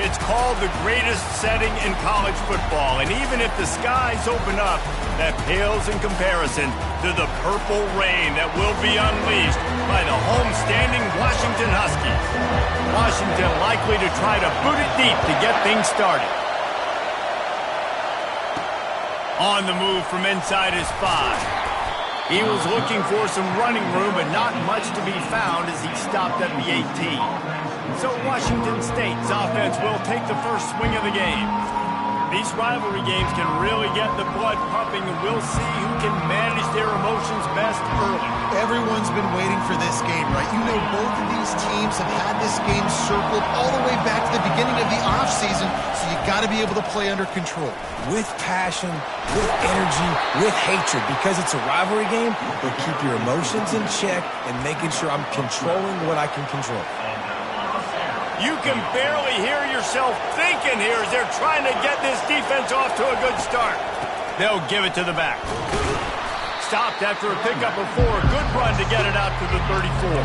It's called the greatest setting in college football, and even if the skies open up, that pales in comparison to the purple rain that will be unleashed by the homestanding Washington Huskies. Washington likely to try to boot it deep to get things started. On the move from inside his 5. He was looking for some running room, but not much to be found as he stopped at the 18. So Washington State's offense will take the first swing of the game. These rivalry games can really get the blood pumping, and we'll see who can manage their emotions best early. Everyone's been waiting for this game, right? You know, both of these teams have had this game circled all the way back to the beginning of the offseason, so you got to be able to play under control. With passion, with energy, with hatred, because it's a rivalry game, but keep your emotions in check and making sure I'm controlling what I can control. You can barely hear yourself thinking here as they're trying to get this defense off to a good start. They'll give it to the back. Stopped after a pickup of 4. Good run to get it out to the 34.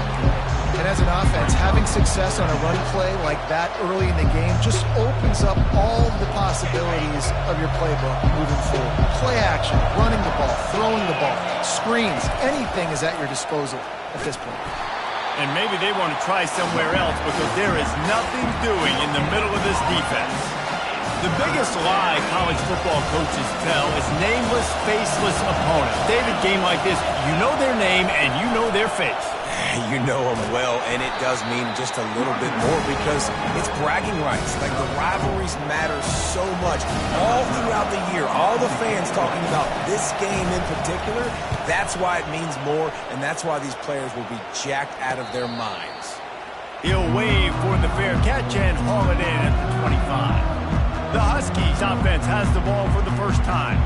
And as an offense, having success on a run play like that early in the game just opens up all the possibilities of your playbook moving forward. Play action, running the ball, throwing the ball, screens, anything is at your disposal at this point. And maybe they want to try somewhere else because there is nothing doing in the middle of this defense. The biggest lie college football coaches tell is nameless, faceless opponents. David, game like this, you know their name and you know their face. You know them well, and it does mean just a little bit more because it's bragging rights. Like, the rivalries matter so much all throughout the year. All the fans talking about this game in particular, that's why it means more, and that's why these players will be jacked out of their minds. He'll wave for the fair catch and haul it in at the 25. The Huskies offense has the ball for the first time.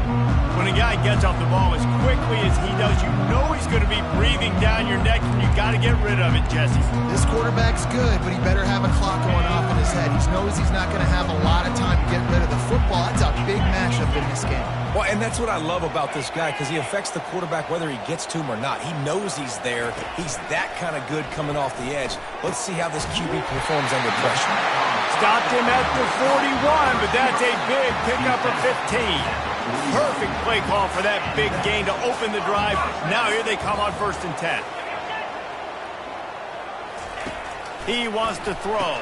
When a guy gets off the ball as quickly as he does, you know he's going to be breathing down your neck, and you got to get rid of it, Jesse. This quarterback's good, but he better have a clock going off in his head. He knows he's not going to have a lot of time to get rid of the football. That's a big matchup in this game. Well, and that's what I love about this guy, because he affects the quarterback whether he gets to him or not. He knows he's there. He's that kind of good coming off the edge. Let's see how this QB performs under pressure. Stopped him at the 41, but that's a big pickup of 15. Perfect play call for that big gain to open the drive. Now here they come on 1st and 10. He wants to throw.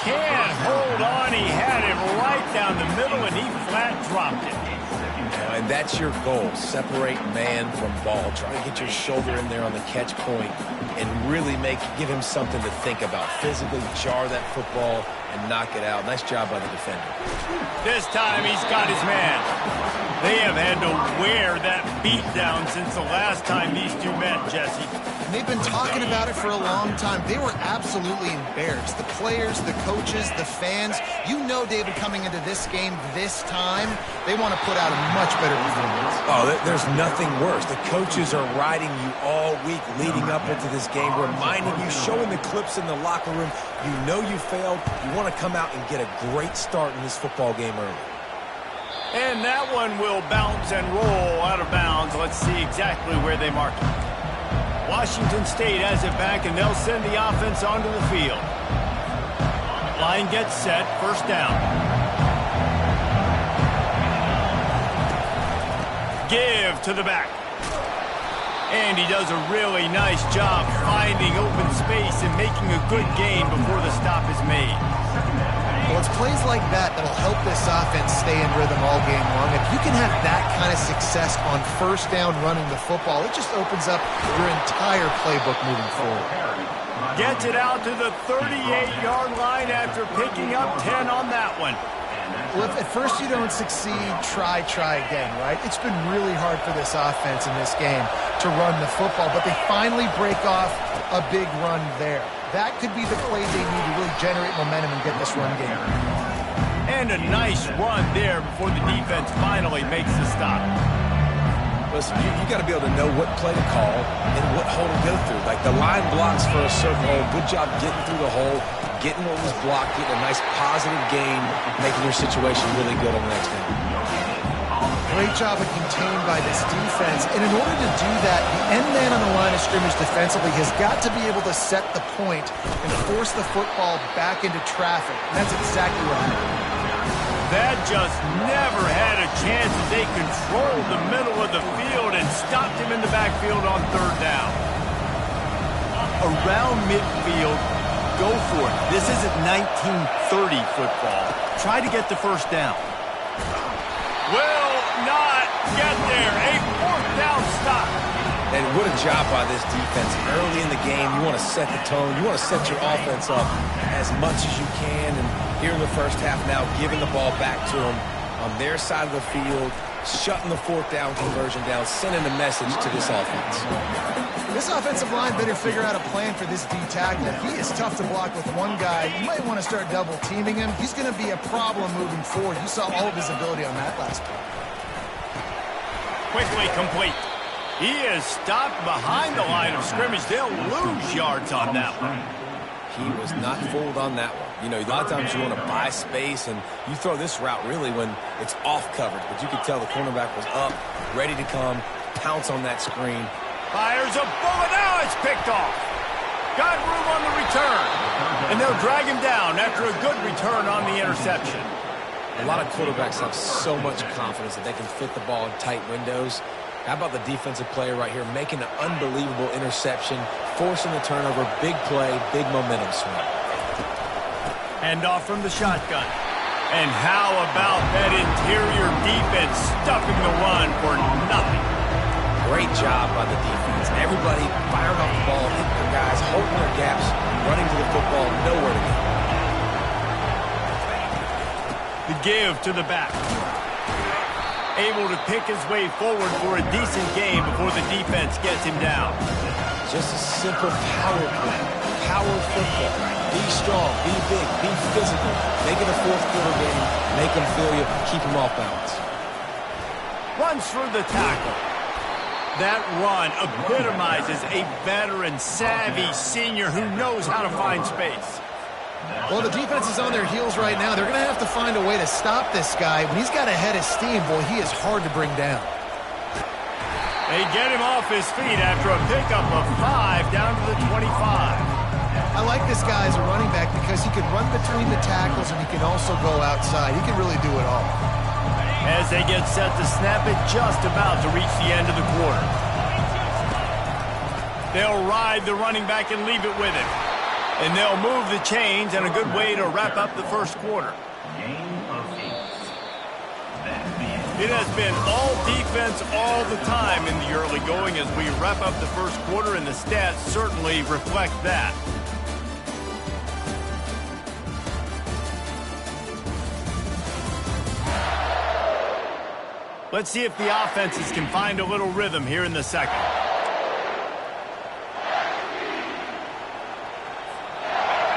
Can't hold on. He had him right down the middle, and he flat dropped it. And that's your goal. Separate man from ball. Try to get your shoulder in there on the catch point and really give him something to think about. Physically jar that football and knock it out. Nice job by the defender. This time he's got his man. They have had to wear that beat down since the last time these two met, Jesse. And they've been talking about it for a long time. They were absolutely embarrassed. The players, the coaches, the fans. You know, David, coming into this game this time, they want to put out a much better performance. Oh, there's nothing worse. The coaches are riding you all week leading up into this game, reminding you, showing the clips in the locker room. You know you failed. You want to come out and get a great start in this football game early. And that one will bounce and roll out of bounds. Let's see exactly where they mark it. Washington State has it back, and they'll send the offense onto the field. Line gets set, 1st down. Give to the back. And he does a really nice job finding open space and making a good gain before the stop is made. Well, it's plays like that that'll help this offense stay in rhythm all game long. If you can have that kind of success on 1st down running the football, it just opens up your entire playbook moving forward. Gets it out to the 38-yard line after picking up 10 on that one. Well, if at first you don't succeed, try again, right? It's been really hard for this offense in this game to run the football, but they finally break off a big run there. That could be the play they need to really generate momentum and get this run game. And a nice run there before the defense finally makes the stop. Listen, you got to be able to know what play to call and what hole to go through. Like, the line blocks for a certain hole. Good job getting through the hole, getting what was blocked, getting a nice positive gain, making your situation really good on the next game. Great job of contained by this defense. And in order to do that, the end man on the line of scrimmage defensively has got to be able to set the point and force the football back into traffic. And that's exactly what happened. That just never had a chance as they controlled the middle of the field and stopped him in the backfield on third down. Around midfield, go for it. This isn't 1930 football. Try to get the first down. Will not get there. A fourth down stop. And what a job by this defense. Early in the game, you want to set the tone. You want to set your offense up as much as you can. And here in the first half now, giving the ball back to them on their side of the field, shutting the fourth down conversion down, sending a message to this offense. This offensive line better figure out a plan for this D tackle. He is tough to block with one guy. You might want to start double teaming him. He's going to be a problem moving forward. You saw all of his ability on that last play. Quickly complete. He is stopped behind the line of scrimmage. They'll lose yards on that one. He was not fooled on that one. You know, a lot of times you want to buy space, and you throw this route really when it's off coverage. But you could tell the cornerback was up, ready to come, pounce on that screen. Fires a bullet. Now it's picked off. Got room on the return. And they'll drag him down after a good return on the interception. A lot of quarterbacks have so much confidence that they can fit the ball in tight windows. How about the defensive player right here making an unbelievable interception, forcing the turnover, big play, big momentum swing. Hand off from the shotgun. And how about that interior defense stuffing the run for nothing? Great job by the defense. Everybody firing off the ball, hitting their guys, holding their gaps, running to the football, nowhere to go. The give to the back. Able to pick his way forward for a decent game before the defense gets him down. Just a simple power play. Power football. Be strong, be big, be physical. Make it a fourth quarter game. Make them feel you, keep them off balance. Runs through the tackle. That run epitomizes a veteran, savvy senior who knows how to find space. Well, the defense is on their heels right now. They're going to have to find a way to stop this guy. When he's got a head of steam, boy, he is hard to bring down. They get him off his feet after a pickup of 5 down to the 25. I like this guy as a running back because he can run between the tackles and he can also go outside. He can really do it all. As they get set to snap it, just about to reach the end of the quarter. They'll ride the running back and leave it with him. And they'll move the chains, and a good way to wrap up the first quarter. It has been all defense all the time in the early going as we wrap up the first quarter, and the stats certainly reflect that. Let's see if the offenses can find a little rhythm here in the second.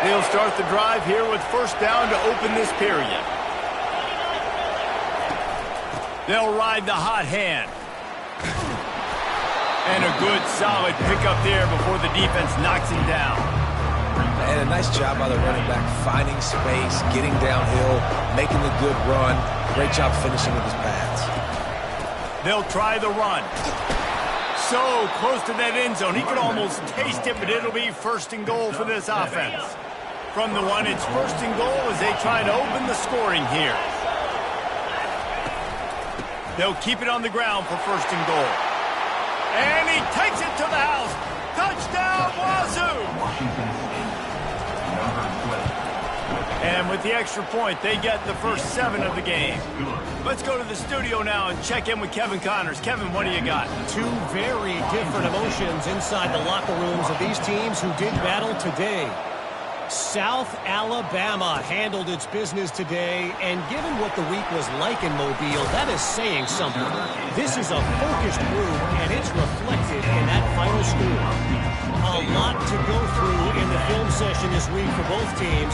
They'll start the drive here with first down to open this period. They'll ride the hot hand. And a good solid pickup there before the defense knocks him down. And a nice job by the running back, finding space, getting downhill, making the good run. Great job finishing with his pads. They'll try the run. So close to that end zone, he could almost taste it, but it'll be first and goal for this offense. From the one, it's first and goal as they try to open the scoring here. They'll keep it on the ground for first and goal. And he takes it to the house. Touchdown, Wazoo! And with the extra point, they get the first 7 of the game. Let's go to the studio now and check in with Kevin Connors. Kevin, what do you got? Two very different emotions inside the locker rooms of these teams who did battle today. South Alabama handled its business today, and given what the week was like in Mobile, that is saying something. This is a focused group, and it's reflected in that final score. A lot to go through in the film session this week for both teams,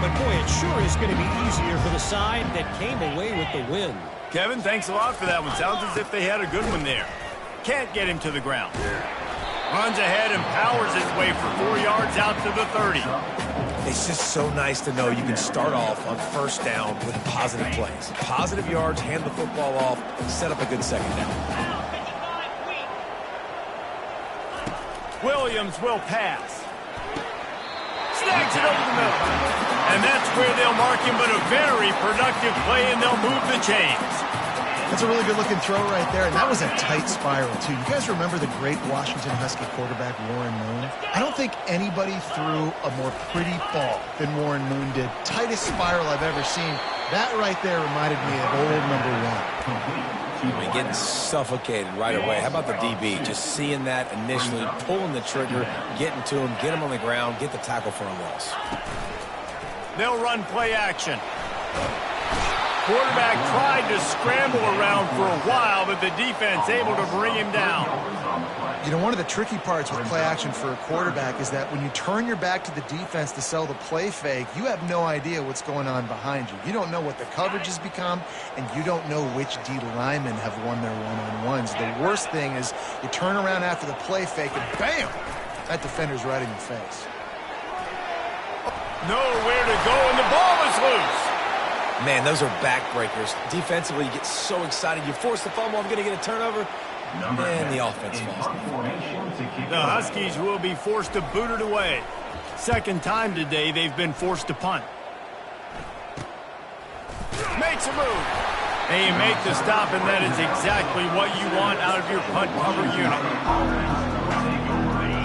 but boy, it sure is going to be easier for the side that came away with the win. Kevin, thanks a lot for that one. Sounds as if they had a good one there. Can't get him to the ground. Runs ahead and powers his way for 4 yards out to the 30. It's just so nice to know you can start off on first down with positive plays. Positive yards, hand the football off, set up a good second down. Williams will pass. Snags it over the middle. And that's where they'll mark him, but a very productive play, and they'll move the chains. That's a really good-looking throw right there, and that was a tight spiral, too. You guys remember the great Washington Husky quarterback, Warren Moon? I don't think anybody threw a more pretty ball than Warren Moon did. Tightest spiral I've ever seen. That right there reminded me of old number one. I mean, getting suffocated right away. How about the DB? Just seeing that initially, pulling the trigger, getting to him, get him on the ground, get the tackle for a loss. They'll run play action. Quarterback tried to scramble around for a while, but the defense able to bring him down. You know, one of the tricky parts with play action for a quarterback is that when you turn your back to the defense to sell the play fake, you have no idea what's going on behind you. You don't know what the coverage has become, and you don't know which D linemen have won their one-on-ones. The worst thing is you turn around after the play fake, and bam! That defender's right in your face. Nowhere to go, and the ball is loose. Man, those are backbreakers. Defensively, you get so excited. You force the fumble, I'm going to get a turnover. And the offense falls. The Huskies will be forced to boot it away. Second time today they've been forced to punt. Makes a move. And you make the stop, and that is exactly what you want out of your punt cover unit.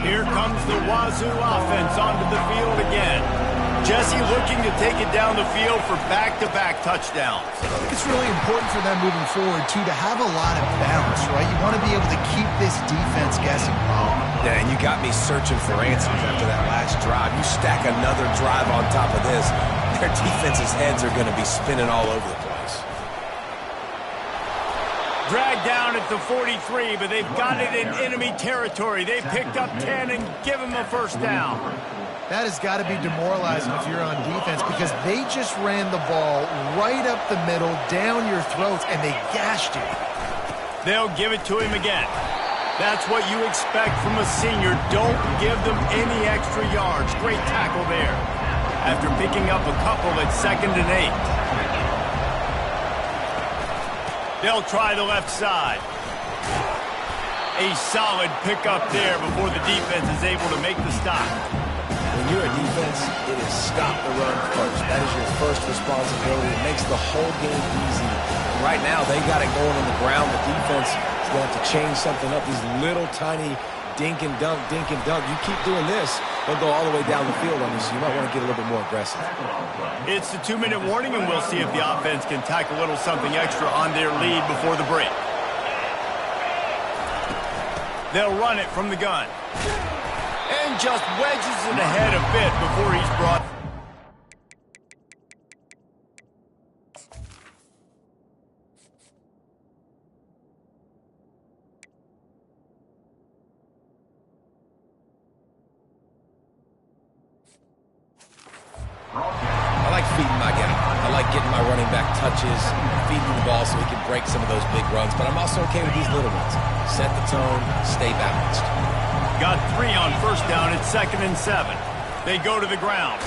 Here comes the Wazoo offense onto the field again. Jesse looking to take it down the field for back-to-back touchdowns. I think it's really important for them moving forward, too, to have a lot of balance, right? You want to be able to keep this defense guessing. Yeah, and you got me searching for answers after that last drive. You stack another drive on top of this, their defense's heads are going to be spinning all over the place. Dragged down at the 43, but they've got it in enemy territory. They've picked up 10 and give him a first down. That has got to be demoralizing if you're on defense, because they just ran the ball right up the middle, down your throats, and they gashed you. They'll give it to him again. That's what you expect from a senior. Don't give them any extra yards. Great tackle there. After picking up a couple at 2nd and 8. They'll try the left side. A solid pickup there before the defense is able to make the stop. When you're a defense, it is stop the run first. That is your first responsibility. It makes the whole game easy. And right now, they got it going on the ground. The defense is going to have to change something up. These little tiny dink and dunk, dink and dunk. You keep doing this, they'll go all the way down the field on you, so you might want to get a little bit more aggressive. It's the 2-minute warning, and we'll see if the offense can tack a little something extra on their lead before the break. They'll run it from the gun. And just wedges it ahead a bit before he's brought. I like feeding my guy. I like getting my running back touches, feeding the ball so he can break some of those big runs, but I'm also okay with these little ones. Set the tone, stay balanced. Got 3 on first down at 2nd and 7. They go to the ground.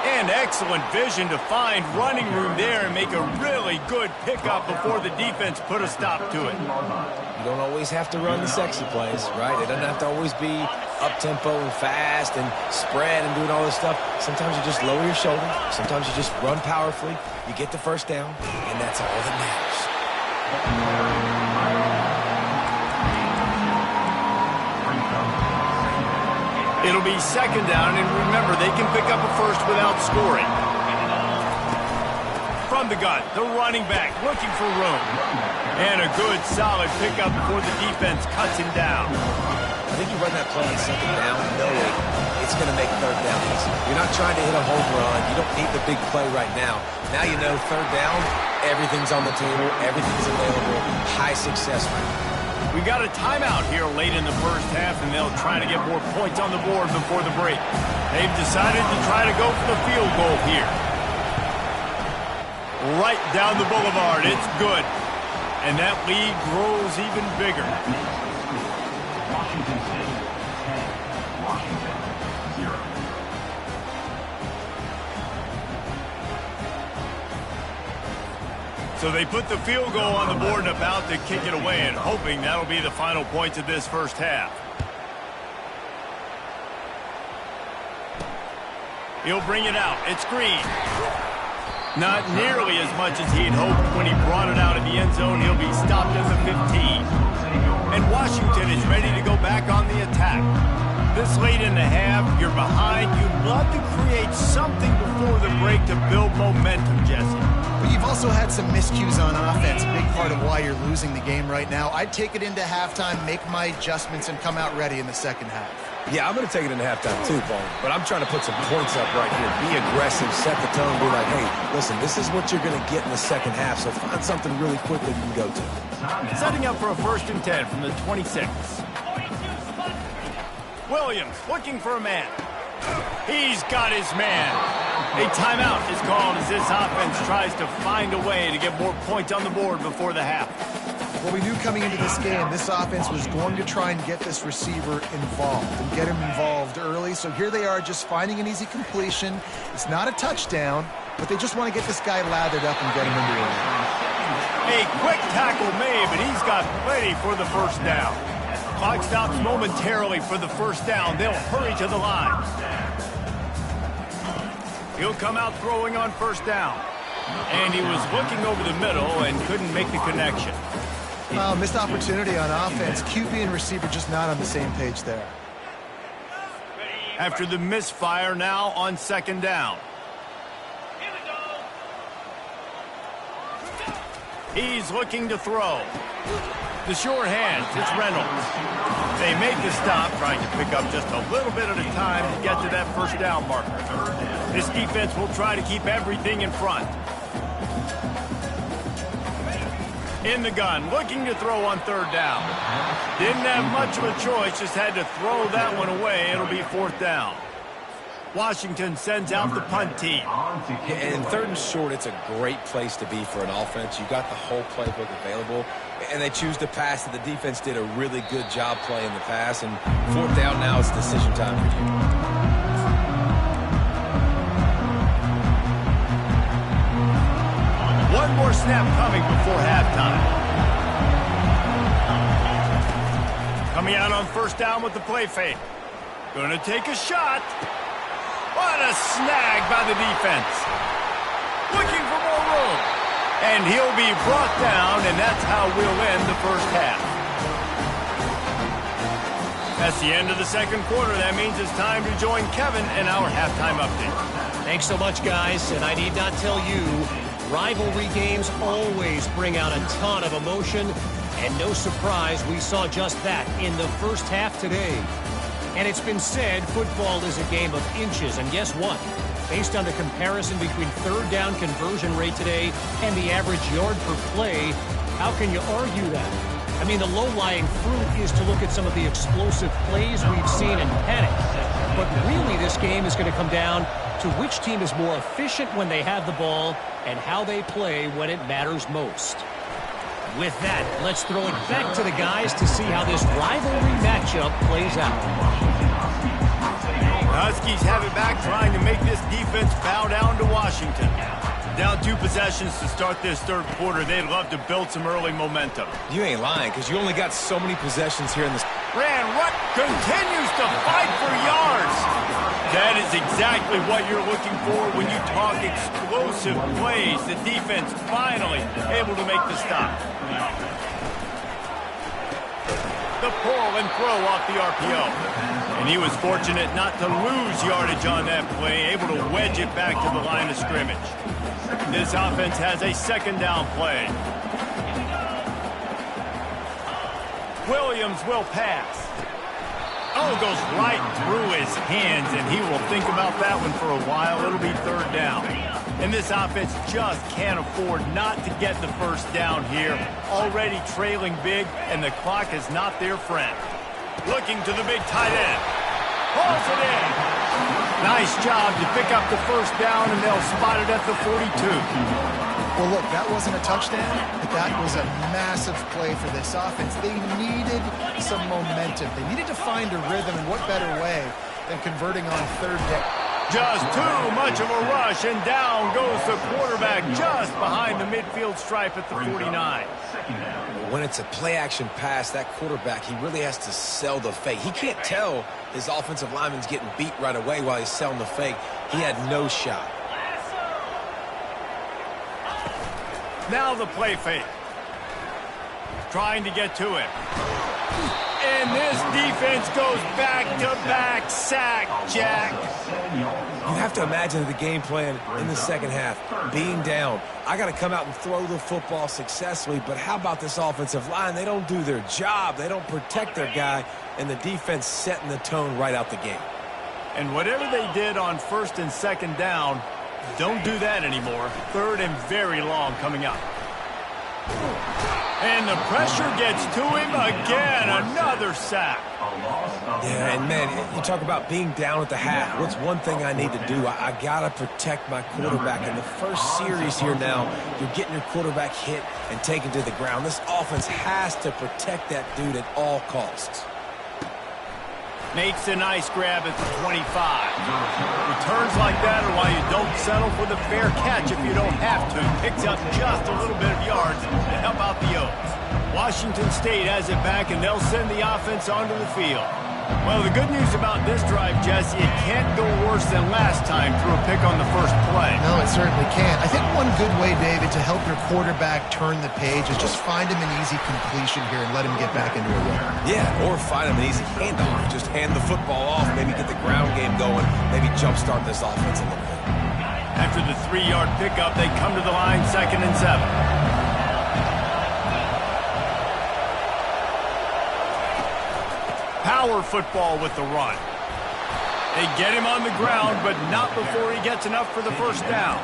And excellent vision to find running room there and make a really good pickup before the defense put a stop to it. You don't always have to run the sexy plays, right? It doesn't have to always be up-tempo and fast and spread and doing all this stuff. Sometimes you just lower your shoulder. Sometimes you just run powerfully. You get the first down, and that's all that matters. It'll be 2nd down, and remember, they can pick up a first without scoring. From the gun, the running back looking for room. And a good, solid pickup before the defense cuts him down. I think you run that play on 2nd down knowing it's going to make 3rd down easy. You're not trying to hit a home run. You don't need the big play right now. Now you know 3rd down, everything's on the table, everything's available, high success rate. We got a timeout here late in the first half, and they'll try to get more points on the board before the break. They've decided to try to go for the field goal here. Right down the boulevard. It's good. And that lead grows even bigger. Washington State 10, Washington 0. So they put the field goal on the board and about to kick it away, and hoping that'll be the final points of this first half. He'll bring it out. It's Green. Not nearly as much as he'd hoped when he brought it out in the end zone. He'll be stopped at the 15. And Washington is ready to go back on the attack. This late in the half, you're behind. You'd love to create something before the break to build momentum, Jesse. But you've also had some miscues on offense, a big part of why you're losing the game right now. I'd take it into halftime, make my adjustments, and come out ready in the second half. Yeah, I'm going to take it into halftime too, Paul. But I'm trying to put some points up right here. Be aggressive, set the tone, be like, hey, listen, this is what you're going to get in the second half, so find something really quickly you can go to. Setting up for a 1st and 10 from the 26. Williams looking for a man. He's got his man. A timeout is called as this offense tries to find a way to get more points on the board before the half. Well, we knew coming into this game, this offense was going to try and get this receiver involved and get him involved early. So here they are just finding an easy completion. It's not a touchdown, but they just want to get this guy lathered up and get him into it. A quick tackle made, but he's got plenty for the first down. Clock stops momentarily for the first down. They'll hurry to the line. He'll come out throwing on first down. And he was looking over the middle and couldn't make the connection. Missed opportunity on offense. QB and receiver just not on the same page there. After the misfire, now on 2nd down. He's looking to throw. The sure hands, it's Reynolds. They make the stop, trying to pick up just a little bit at a time to get to that first down marker. This defense will try to keep everything in front. In the gun, looking to throw on 3rd down. Didn't have much of a choice, just had to throw that one away. It'll be 4th down. Washington sends out the punt team. And 3rd and short, it's a great place to be for an offense. You got the whole playbook available, and they choose to pass it. The defense did a really good job playing the pass, and 4th down now, it's decision time for you. One more snap coming before halftime. Coming out on 1st down with the play fake. Gonna take a shot. What a snag by the defense. Looking for more room. And he'll be brought down, and that's how we'll end the first half. That's the end of the 2nd quarter. That means it's time to join Kevin in our halftime update. Thanks so much, guys. And I need not tell you, rivalry games always bring out a ton of emotion. And no surprise, we saw just that in the first half today. And it's been said, football is a game of inches. And guess what? Based on the comparison between 3rd down conversion rate today and the average yard per play, how can you argue that? I mean, the low-lying fruit is to look at some of the explosive plays we've seen and panic. But really, this game is going to come down to which team is more efficient when they have the ball and how they play when it matters most. With that, let's throw it back to the guys to see how this rivalry matchup plays out. Huskies have it back, trying to make this defense bow down to Washington. Down 2 possessions to start this 3rd quarter. They'd love to build some early momentum. You ain't lying, because you only got so many possessions here in this. Rutt continues to fight for yards. That is exactly what you're looking for when you talk explosive plays. The defense finally able to make the stop. The pull and throw off the RPO. And he was fortunate not to lose yardage on that play, able to wedge it back to the line of scrimmage. This offense has a 2nd down play. Williams will pass. Oh, goes right through his hands, and he will think about that one for a while. It'll be 3rd down. And this offense just can't afford not to get the first down here. Already trailing big, and the clock is not their friend. Looking to the big tight end. Pulls it in. Nice job to pick up the first down, and they'll spot it at the 42. Well, look, that wasn't a touchdown, but that was a massive play for this offense. They needed some momentum. They needed to find a rhythm, and what better way than converting on 3rd down. Just too much of a rush, and down goes the quarterback just behind the midfield stripe at the 49. When it's a play-action pass, that quarterback, he really has to sell the fake. He can't tell his offensive lineman's getting beat right away while he's selling the fake. He had no shot. Now the play fake. Trying to get to it. And this defense goes back-to-back sack, Jack. You have to imagine the game plan in the second half. Being down, I got to come out and throw the football successfully, but how about this offensive line? They don't do their job. They don't protect their guy, and the defense setting the tone right out the game. And whatever they did on first and second down, don't do that anymore. Third and very long coming up. And the pressure gets to him again. Another sack. Yeah, and man, you talk about being down at the half. What's one thing I need to do? I got to protect my quarterback. In the first series here now, you're getting your quarterback hit and taken to the ground. This offense has to protect that dude at all costs. Makes a nice grab at the 25. Returns like that are why you don't settle for the fair catch if you don't have to. Picks up just a little bit of yards to help out the Oaks. Washington State has it back, and they'll send the offense onto the field. Well, the good news about this drive, Jesse, it can't go worse than last time through a pick on the first play. No, it certainly can't. I think one good way, David, to help your quarterback turn the page is just find him an easy completion here and let him get back into a rhythm. Yeah, or find him an easy handoff. Just hand the football off, maybe get the ground game going, maybe jumpstart this offense a little bit. After the 3-yard pickup, they come to the line, 2nd and 7. Power football with the run. They get him on the ground, but not before he gets enough for the first down.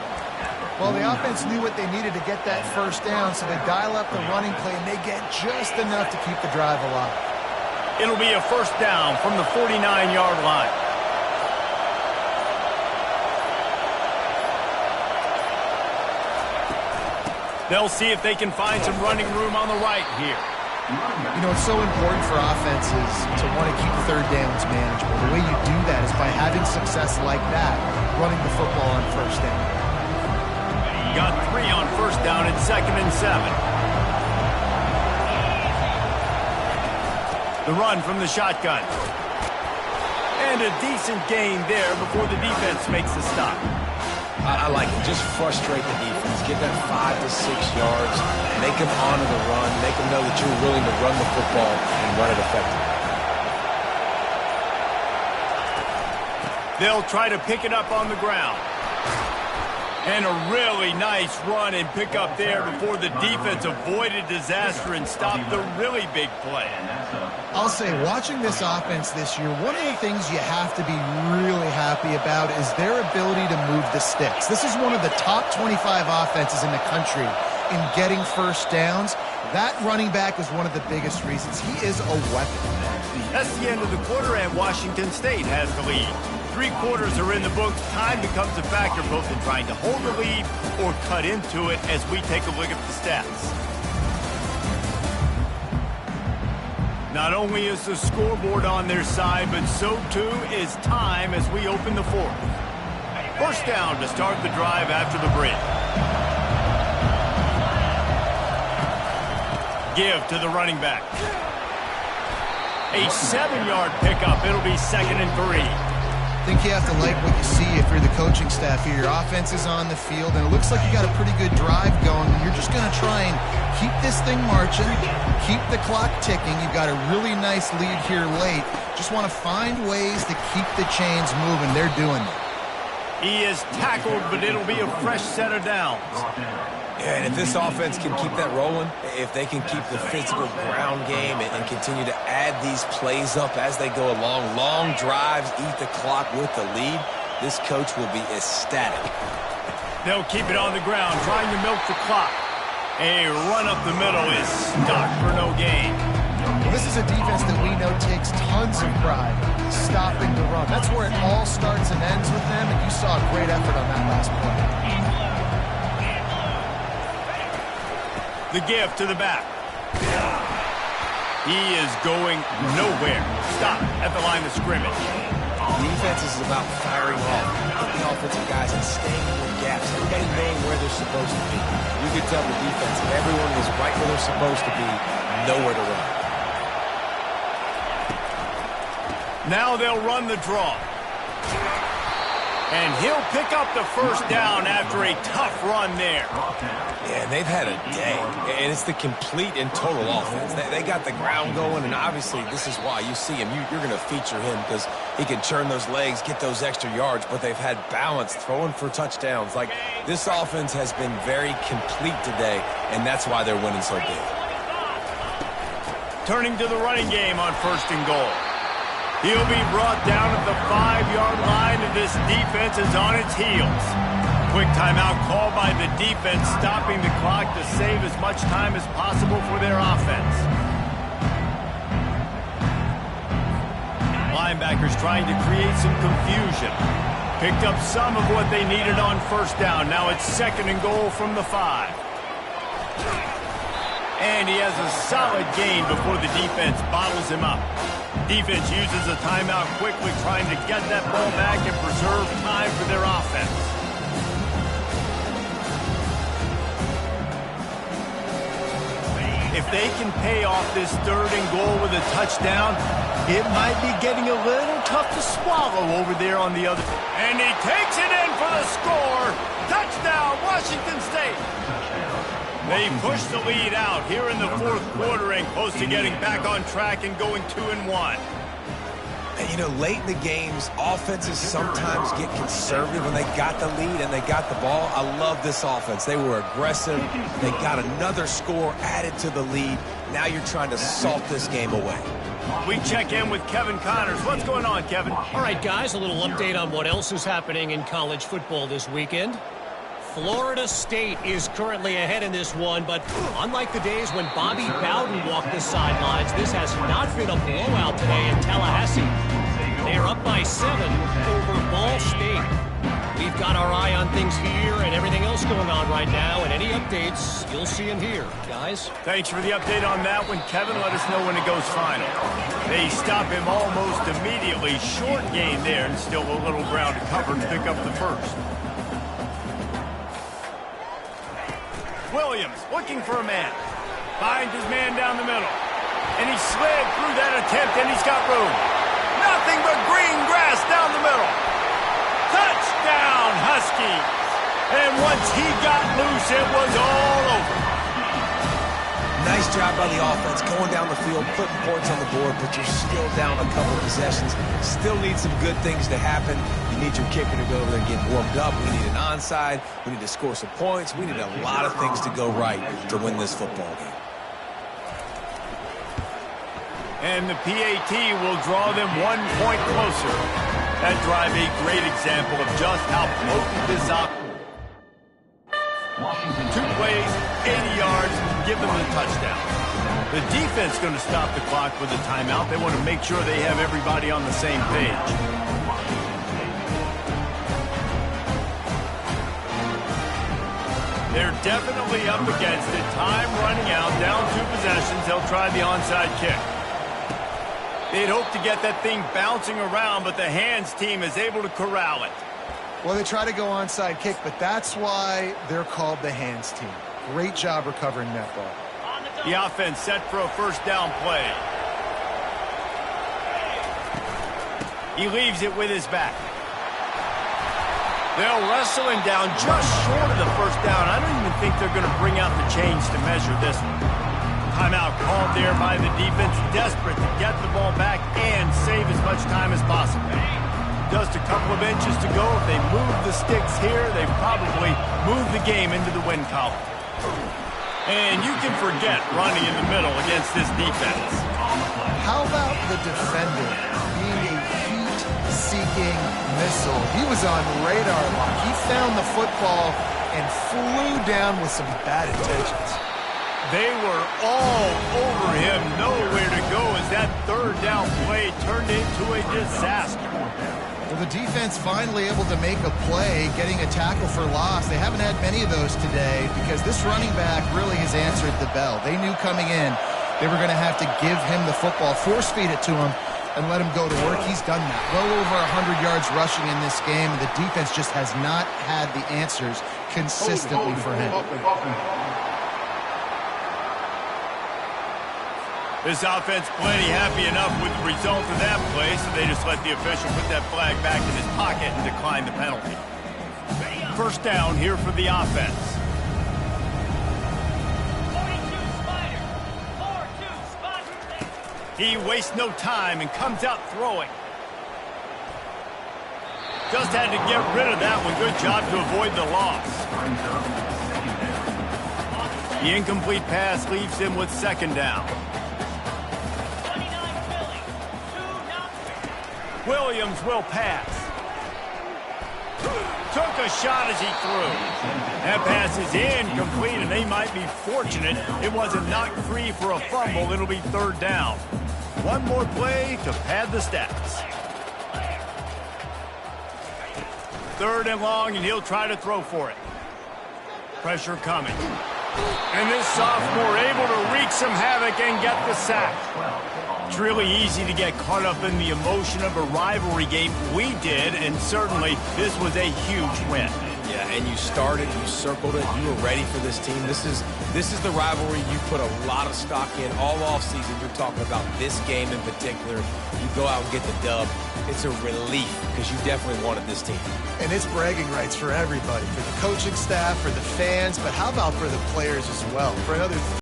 Well, the offense knew what they needed to get that first down, so they dial up the running play, and they get just enough to keep the drive alive. It'll be a first down from the 49-yard line. They'll see if they can find some running room on the right here. You know, it's so important for offenses to want to keep third downs manageable. The way you do that is by having success like that, running the football on first down. Got 3 on first down at 2nd and 7. The run from the shotgun. And a decent gain there before the defense makes the stop. I like it. Just frustrate the defense. Get that 5 to 6 yards. Make them honor the run. Make them know that you're willing to run the football and run it effectively. They'll try to pick it up on the ground. And a really nice run and pick up there before the defense avoided disaster and stopped the really big play. I'll say, watching this offense this year, one of the things you have to be really happy about is their ability to move the sticks. This is one of the top 25 offenses in the country in getting first downs. That running back is one of the biggest reasons. He is a weapon. That's the end of the quarter, and Washington State has the lead. 3 quarters are in the books. Time becomes a factor both in trying to hold the lead or cut into it as we take a look at the stats. Not only is the scoreboard on their side, but so too is time as we open the 4th. First down to start the drive after the break. Give to the running back. A 7-yard pickup. It'll be 2nd and 3. I think you have to like what you see if you're the coaching staff here. Your offense is on the field, and it looks like you got a pretty good drive going. You're just going to try and keep this thing marching, keep the clock ticking. You've got a really nice lead here late. Just want to find ways to keep the chains moving. They're doing it. He is tackled, but it'll be a fresh set of downs. Yeah, and if this offense can keep that rolling, if they can keep the physical ground game and continue to add these plays up as they go along, long drives, eat the clock with the lead, this coach will be ecstatic. They'll keep it on the ground, trying to milk the clock. A run up the middle is stuck for no gain. Well, this is a defense that we know takes tons of pride stopping the run. That's where it all starts and ends with them, and you saw a great effort on that last play. The give to the back. He is going nowhere. Stop at the line of scrimmage. Defense is about firing off. the offensive guys and staying in their gaps, everybody knowing where they're supposed to be. You could tell the defense, everyone was right where they're supposed to be, nowhere to run. Now they'll run the draw. And he'll pick up the first down after a tough run there. Yeah, they've had a day, and it's the complete and total offense. They got the ground going, and obviously this is why you see him. You're going to feature him because he can churn those legs, get those extra yards, but they've had balance, throwing for touchdowns. Like, this offense has been very complete today, and that's why they're winning so big. Turning to the running game on 1st and goal. He'll be brought down at the 5-yard line, and this defense is on its heels. Quick timeout called by the defense, stopping the clock to save as much time as possible for their offense. Linebackers trying to create some confusion. Picked up some of what they needed on 1st down. Now it's 2nd and goal from the 5. And he has a solid gain before the defense bottles him up. Defense uses a timeout quickly, trying to get that ball back and preserve time for their offense. If they can pay off this 3rd and goal with a touchdown, it might be getting a little tough to swallow over there on the other. And he takes it in for the score. Touchdown, Washington State. They push the lead out here in the 4th quarter and close to getting back on track and going 2-1. And, you know, late in the games, offenses sometimes get conservative when they got the lead and they got the ball. I love this offense. They were aggressive. They got another score added to the lead. Now you're trying to salt this game away. We check in with Kevin Connors. What's going on, Kevin? All right, guys, a little update on what else is happening in college football this weekend. Florida State is currently ahead in this one, but unlike the days when Bobby Bowden walked the sidelines, this has not been a blowout today in Tallahassee. They're up by 7 over Ball State. We've got our eye on things here and everything else going on right now, and any updates, you'll see them here, guys. Thanks for the update on that one, Kevin. Let us know when it goes final. They stop him almost immediately. Short gain there, and still a little ground to cover to pick up the first. Williams looking for a man. Finds his man down the middle. And he slid through that attempt, and he's got room. Nothing but green grass down the middle. Touchdown, Huskies. And once he got loose, it was all over. Nice job by the offense, going down the field, putting points on the board, but you're still down a couple of possessions. Still need some good things to happen. You need your kicker to go over there and get warmed up. We need an onside. We need to score some points. We need a lot of things to go right to win this football game. And the PAT will draw them 1 point closer. That drive a great example of just how potent this offense. 2 plays, 80 yards, give them the touchdown. The defense going to stop the clock with a timeout. They want to make sure they have everybody on the same page. They're definitely up against it. Time running out, down 2 possessions. They'll try the onside kick. They'd hope to get that thing bouncing around, but the hands team is able to corral it. Well, they try to go onside kick, but that's why they're called the hands team. Great job recovering that ball. The offense set for a first down play. He leaves it with his back. They'll wrestle him down just short of the first down. I don't even think they're going to bring out the chains to measure this one. Timeout called there by the defense, desperate to get the ball back and save as much time as possible. Just a couple of inches to go. If they move the sticks here, they probably move the game into the win column. And you can forget running in the middle against this defense. How about the defender being a heat-seeking missile? He was on radar lock. He found the football and flew down with some bad intentions. They were all over him, nowhere to go as that 3rd down play turned into a disaster. Well, the defense finally able to make a play, getting a tackle for loss. They haven't had many of those today because this running back really has answered the bell. They knew coming in they were going to have to give him the football, force feed it to him, and let him go to work. He's done that. Well over 100 yards rushing in this game, and the defense just has not had the answers consistently for him. This offense plenty happy enough with the result of that play, so they just let the official put that flag back in his pocket and decline the penalty. First down here for the offense. 42 Spider. 4-2 Spider. He wastes no time and comes out throwing. Just had to get rid of that one. Good job to avoid the loss. The incomplete pass leaves him with second down. Williams will pass. Took a shot as he threw. That pass is incomplete, and they might be fortunate it wasn't knocked free for a fumble. It'll be third down. One more play to pad the stats. Third and long, and he'll try to throw for it. Pressure coming. And this sophomore able to wreak some havoc and get the sack. It's really easy to get caught up in the emotion of a rivalry game. We did, and certainly this was a huge win. Yeah, and you started, you circled it, you were ready for this team. This is the rivalry you put a lot of stock in all offseason. You're talking about this game in particular. You go out and get the dub. It's a relief because you definitely wanted this team. And it's bragging rights for everybody, for the coaching staff, for the fans, but how about for the players as well? For another